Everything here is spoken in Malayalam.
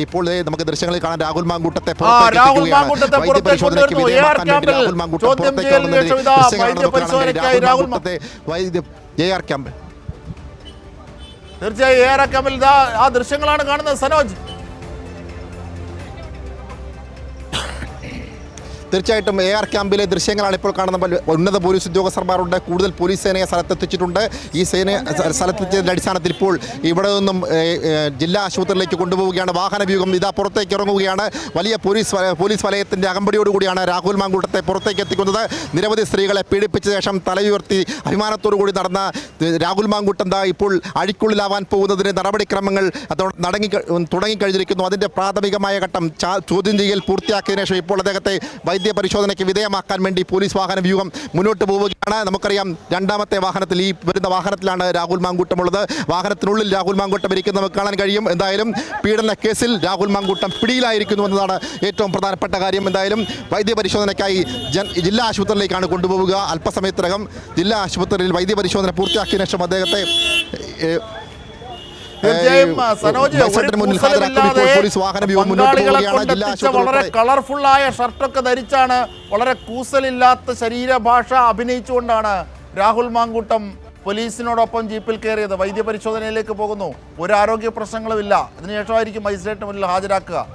ഇപ്പോൾ നമുക്ക് ദൃശ്യങ്ങളിൽ കാണാൻ രാഹുൽ മാങ്കൂട്ടത്തെ തീർച്ചയായും ആ ദൃശ്യങ്ങളാണ് കാണുന്നത് സനോജ്. തീർച്ചയായിട്ടും AR ക്യാമ്പിലെ ദൃശ്യങ്ങളാണ് ഇപ്പോൾ കാണുന്നത്. ഉന്നത പോലീസ് ഉദ്യോഗസ്ഥന്മാരുണ്ട്, കൂടുതൽ പോലീസ് സേനയെ സ്ഥലത്തെത്തിച്ചിട്ടുണ്ട്. ഈ സ്ഥലത്തെത്തിയതിൻ്റെ അടിസ്ഥാനത്തിൽ ഇപ്പോൾ ഇവിടെ നിന്നും ജില്ലാ ആശുപത്രിയിലേക്ക് കൊണ്ടുപോവുകയാണ്. വാഹന വ്യൂഹം ഇതാ പുറത്തേക്ക് ഇറങ്ങുകയാണ്. വലിയ പോലീസ് വലയത്തിൻ്റെ അകമ്പടിയോടുകൂടിയാണ് രാഹുൽ മാങ്കൂട്ടത്തെ പുറത്തേക്ക് എത്തിക്കുന്നത്. നിരവധി സ്ത്രീകളെ പീഡിപ്പിച്ച ശേഷം തലയുയർത്തി അഭിമാനത്തോടു കൂടി നടന്ന രാഹുൽ മാങ്കൂട്ടം ഇപ്പോൾ അഴിക്കുള്ളിലാവാൻ പോകുന്നതിന് നടപടിക്രമങ്ങൾ തുടങ്ങിക്കഴിഞ്ഞിരിക്കുന്നു. അതിൻ്റെ പ്രാഥമികമായ ഘട്ടം ചോദ്യം ചെയ്യൽ പൂർത്തിയാക്കിയതിനു ശേഷം ഇപ്പോൾ അദ്ദേഹത്തെ പരിശോധനയ്ക്ക് വിധേയമാക്കാൻ വേണ്ടി പോലീസ് വാഹന വ്യൂഹം മുന്നോട്ട് പോവുകയാണ്. നമുക്കറിയാം, രണ്ടാമത്തെ വാഹനത്തിൽ ഈ വരുന്ന വാഹനത്തിലാണ് രാഹുൽ മാങ്കൂട്ടമുള്ളത്. വാഹനത്തിനുള്ളിൽ രാഹുൽ മാങ്കൂട്ടം ഇരിക്കുന്നത് നമുക്ക് കാണാൻ കഴിയും. എന്തായാലും പീഡന കേസിൽ രാഹുൽ മാങ്കൂട്ടം പിടിയിലായിരിക്കുന്നു എന്നതാണ് ഏറ്റവും പ്രധാനപ്പെട്ട കാര്യം. എന്തായാലും വൈദ്യപരിശോധനയ്ക്കായി ജില്ലാ ആശുപത്രിയിലേക്കാണ് കൊണ്ടുപോവുക. അല്പസമയത്തിനകം ജില്ലാ ആശുപത്രിയിൽ വൈദ്യപരിശോധന പൂർത്തിയാക്കിയ ശേഷം അദ്ദേഹത്തെ വളരെ കളർഫുള്ളായ ഷർട്ടൊക്കെ ധരിച്ചാണ്, വളരെ കൂസലില്ലാത്ത ശരീരഭാഷ അഭിനയിച്ചുകൊണ്ടാണ് രാഹുൽ മാങ്കൂട്ടം പോലീസിനോടൊപ്പം ജീപ്പിൽ കയറിയത്. വൈദ്യപരിശോധനയിലേക്ക് പോകുന്നു. ഒരു ആരോഗ്യ പ്രശ്നങ്ങളുമില്ല. അതിനുശേഷമായിരിക്കും മജിസ്ട്രേറ്റിന് മുന്നിൽ ഹാജരാക്കുക.